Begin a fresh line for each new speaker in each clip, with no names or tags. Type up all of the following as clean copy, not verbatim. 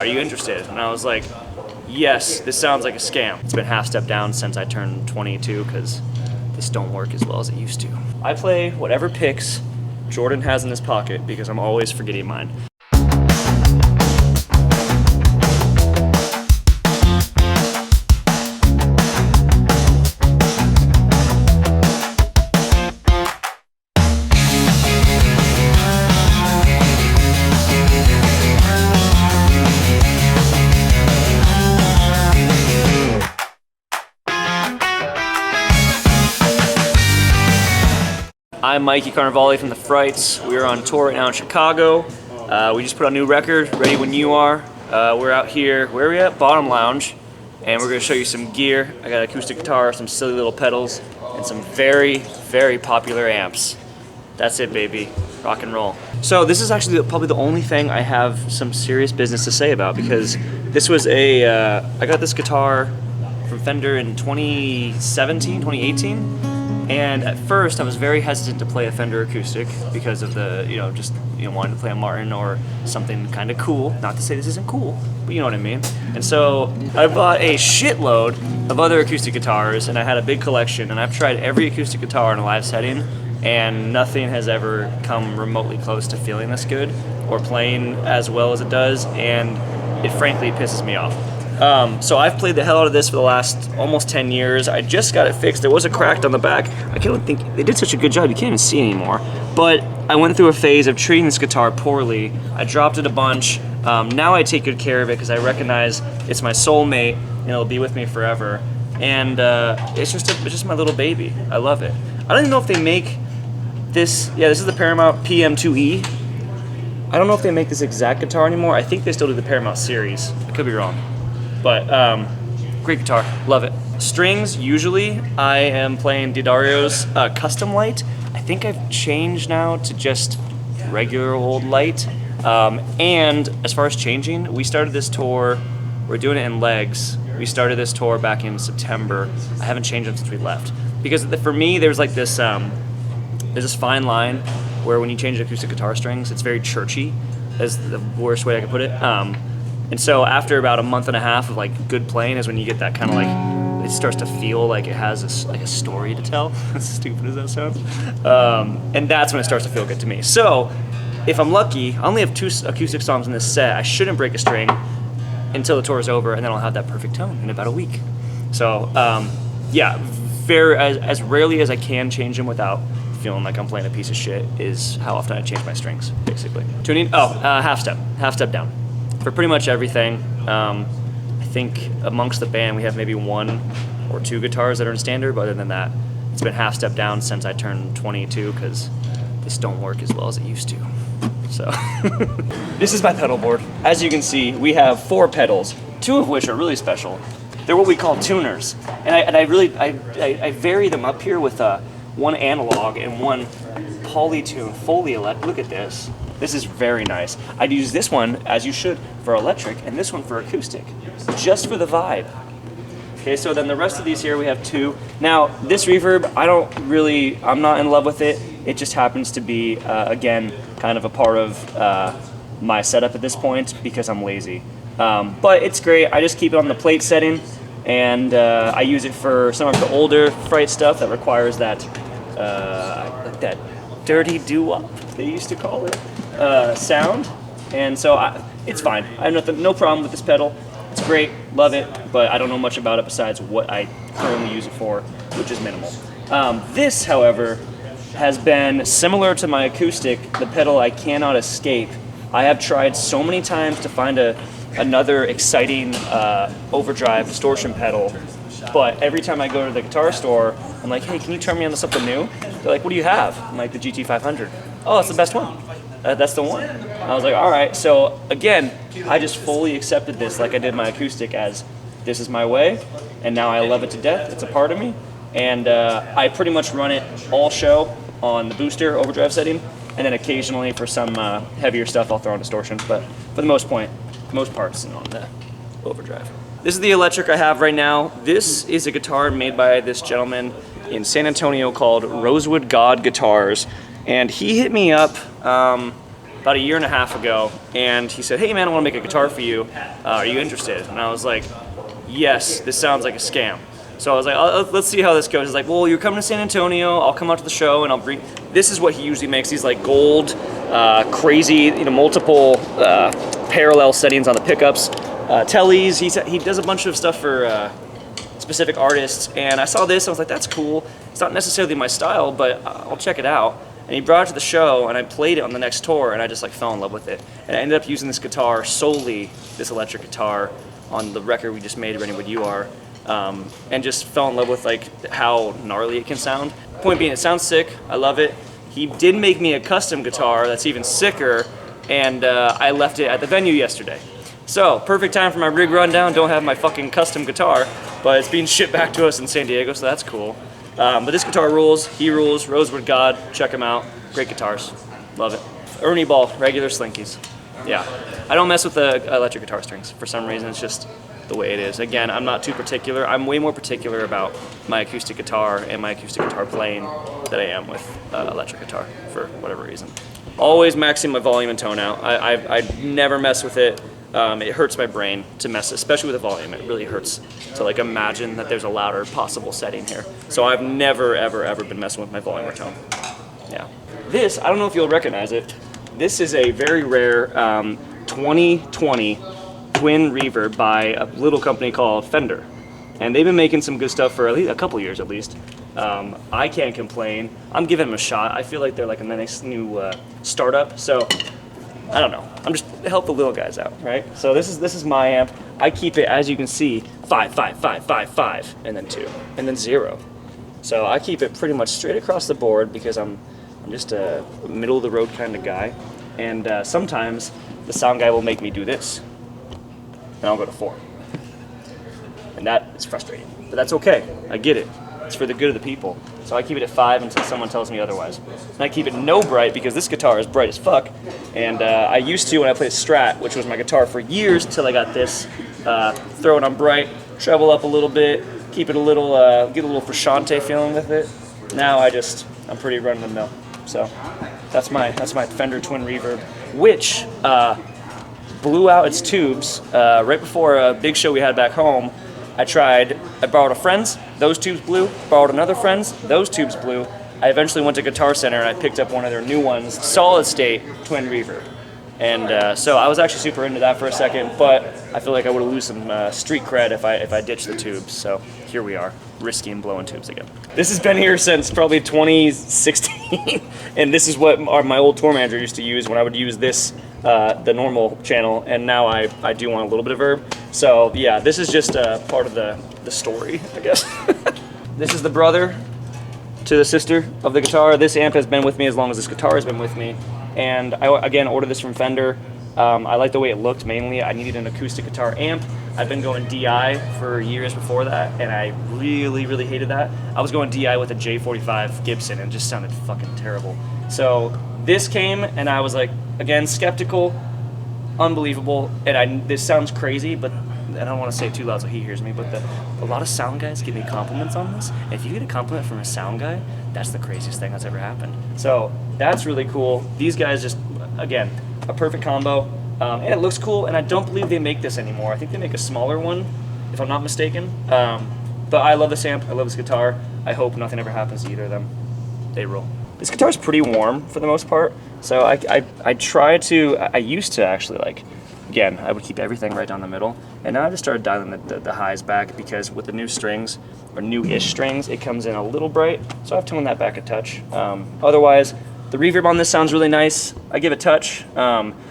are you interested? And I was like, yes, this sounds like a scam. It's been half step down since I turned 22 because this don't work as well as it used to. I play whatever picks Jordan has in his pocket because I'm always forgetting mine. I'm Mikey Carnevale from the Frights. We are on tour right now in Chicago. We just put out a new record, Ready When You Are. We're out here, where are we at? Bottom Lounge. And we're gonna show you some gear. I got an acoustic guitar, some silly little pedals, and some very, very popular amps. That's it, baby. Rock and roll. So this is actually probably the only thing I have some serious business to say about, because this was I got this guitar from Fender in 2017, 2018. And at first, I was very hesitant to play a Fender acoustic because of the, wanting to play a Martin or something kind of cool. Not to say this isn't cool, but you know what I mean. And so I bought a shitload of other acoustic guitars, and I had a big collection, and I've tried every acoustic guitar in a live setting, and nothing has ever come remotely close to feeling this good or playing as well as it does, and it frankly pisses me off. So I've played the hell out of this for the last almost 10 years. I just got it fixed. There was a crack on the back. I can't think, they did such a good job, you can't even see it anymore. But I went through a phase of treating this guitar poorly. I dropped it a bunch. Now I take good care of it because I recognize it's my soulmate and it'll be with me forever. And it's just my little baby. I love it. I don't even know if they make this, this is the Paramount PM2E. I don't know if they make this exact guitar anymore. I think they still do the Paramount series. I could be wrong. But great guitar, love it. Strings, usually I am playing D'Addario's Custom Light. I think I've changed now to just regular old light. And as far as changing, we started this tour, we're doing it in legs. We started this tour back in September. I haven't changed them since we left. Because for me, there's like this, there's this fine line where when you change acoustic guitar strings, it's very churchy, is the worst way I could put it. And so after about a month and a half of like good playing is when you get that kind of like, it starts to feel like it has a story to tell, as stupid as that sounds. And that's when it starts to feel good to me. So if I'm lucky, I only have 2 acoustic songs in this set. I shouldn't break a string until the tour is over, and then I'll have that perfect tone in about a week. So as rarely as I can change them without feeling like I'm playing a piece of shit is how often I change my strings, basically. Tuning, half step down. For pretty much everything. I think amongst the band we have maybe 1 or 2 guitars that are in standard, but other than that, it's been half step down since I turned 22 because this don't work as well as it used to. So this is my pedal board. As you can see, we have 4 pedals, 2 of which are really special. They're what we call tuners, and I vary them up here with 1 analog and 1 Polytune Foley elect. Look at this. This is very nice. I'd use this one, as you should, for electric, and this one for acoustic, just for the vibe. Okay, so then the rest of these here, we have 2. Now, this reverb, I'm not in love with it. It just happens to be, again, kind of a part of my setup at this point because I'm lazy. But it's great. I just keep it on the plate setting, and I use it for some of the older Fright stuff that requires that, like that dirty doo-wop, they used to call it. Sound, and so it's fine. I have no problem with this pedal. It's great, love it, but I don't know much about it besides what I currently use it for, which is minimal. This, however, has been similar to my acoustic, the pedal I cannot escape. I have tried so many times to find another exciting overdrive distortion pedal, but every time I go to the guitar store, I'm like, hey, can you turn me on to something new? They're like, what do you have? I'm like, the GT500. Oh, it's the best one. That's the one. I was like, all right. So again, I just fully accepted this like I did my acoustic as this is my way, and now I love it to death. It's a part of me, and I pretty much run it all show on the booster overdrive setting, and then occasionally for some heavier stuff I'll throw on distortions, but for the most part it's on the overdrive. This is the electric I have right now. This is a guitar made by this gentleman in San Antonio called Rosewood God Guitars. And he hit me up about a year and a half ago, and he said, hey man, I want to make a guitar for you. Are you interested? And I was like, yes, this sounds like a scam. So I was like, let's see how this goes. He's like, well, you're coming to San Antonio, I'll come out to the show and I'll bring, this is what he usually makes, these like gold, crazy, multiple parallel settings on the pickups. Tellies, he does a bunch of stuff for specific artists, and I saw this, I was like, that's cool. It's not necessarily my style, but I'll check it out. And he brought it to the show, and I played it on the next tour, and I just like fell in love with it. And I ended up using this guitar solely, this electric guitar, on the record we just made, Ready When You Are, and just fell in love with like how gnarly it can sound. Point being, it sounds sick, I love it. He did make me a custom guitar that's even sicker, and I left it at the venue yesterday. So, perfect time for my rig rundown. Don't have my fucking custom guitar, but it's being shipped back to us in San Diego, so that's cool. But this guitar rules, he rules, Rosewood God, check him out. Great guitars, love it. Ernie Ball, regular Slinkies. Yeah, I don't mess with the electric guitar strings. For some reason, it's just the way it is. Again, I'm not too particular. I'm way more particular about my acoustic guitar and my acoustic guitar playing than I am with electric guitar, for whatever reason. Always maxing my volume and tone out. I never mess with it. It hurts my brain to mess, especially with the volume. It really hurts to like imagine that there's a louder possible setting here. So I've never, ever been messing with my volume or tone. Yeah. This, I don't know if you'll recognize it. This is a very rare 2020 twin reverb by a little company called Fender. And they've been making some good stuff for at least a couple years at least. I can't complain. I'm giving them a shot. I feel like they're like a nice new startup. So I don't know. I'm just help the little guys out, right? So this is my amp. I keep it, as you can see, 5, 5, 5, 5, 5, and then 2, and then 0. So I keep it pretty much straight across the board because I'm just a middle of the road kind of guy. And sometimes the sound guy will make me do this, and I'll go to 4. And that is frustrating, but that's okay. I get it. It's for the good of the people. So I keep it at 5 until someone tells me otherwise. And I keep it no bright because this guitar is bright as fuck. And I used to when I played Strat, which was my guitar for years till I got this. Throw it on bright, treble up a little bit, keep it a little, get a little Frusciante feeling with it. Now I'm pretty run of the mill. So that's my Fender Twin Reverb, which blew out its tubes right before a big show we had back home. I borrowed a friend's, those tubes blew, borrowed another friend's, those tubes blew. I eventually went to Guitar Center and I picked up one of their new ones, solid state twin reverb. And so I was actually super into that for a second, but I feel like I would have lost some street cred if I ditched the tubes. So here we are, risky and blowing tubes again. This has been here since probably 2016, and this is what my old tour manager used to use when I would use this, the normal channel, and now I do want a little bit of verb. So yeah, this is just part of the story, I guess. This is the brother to the sister of the guitar. This amp has been with me as long as this guitar has been with me. And I, again, ordered this from Fender. I like the way it looked mainly. I needed an acoustic guitar amp. I've been going DI for years before that, and I really hated that. I was going DI with a J45 Gibson, and it just sounded fucking terrible. So this came, and I was like, again, skeptical, unbelievable, and this sounds crazy, but I don't want to say it too loud so he hears me, but a lot of sound guys give me compliments on this. And if you get a compliment from a sound guy, that's the craziest thing that's ever happened. So that's really cool. These guys just, again, a perfect combo. And it looks cool, and I don't believe they make this anymore. I think they make a smaller one, if I'm not mistaken. But I love this amp, I love this guitar. I hope nothing ever happens to either of them. They rule. This guitar is pretty warm for the most part. So I used to actually like, again, I would keep everything right down the middle, and now I just started dialing the highs back because with the new strings, or new-ish strings, it comes in a little bright, so I've toned that back a touch. Otherwise, the reverb on this sounds really nice. I give it a touch.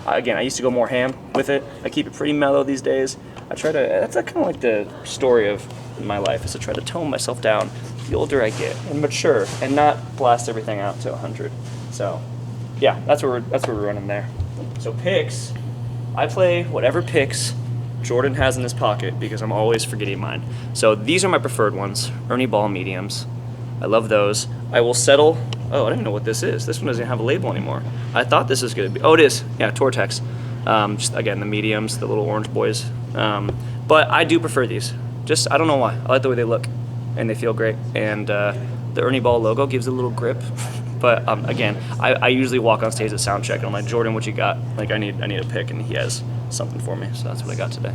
Again, I used to go more ham with it. I keep it pretty mellow these days. That's kind of like the story of my life, is to try to tone myself down the older I get and mature, and not blast everything out to 100. So, yeah, that's where we're running there. So picks. I play whatever picks Jordan has in his pocket because I'm always forgetting mine. So these are my preferred ones, Ernie Ball mediums. I love those. I will settle, oh, I don't even know what this is. This one doesn't have a label anymore. I thought this was gonna be, oh it is, yeah, Tortex. Just again, the mediums, the little orange boys. But I do prefer these. Just, I don't know why. I like the way they look and they feel great. And the Ernie Ball logo gives it a little grip, But again, I usually walk on stage at sound check and I'm like, Jordan, what you got? Like I need a pick, and he has something for me, so that's what I got today.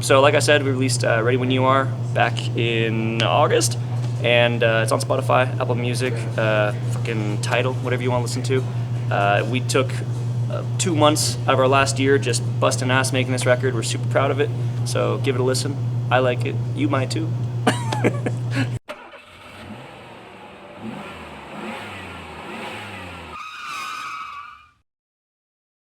So like I said, we released Ready When You Are back in August, and it's on Spotify, Apple Music, fucking Tidal, whatever you want to listen to. We took 2 months out of our last year just busting ass making this record. We're super proud of it, so give it a listen. I like it. You might too.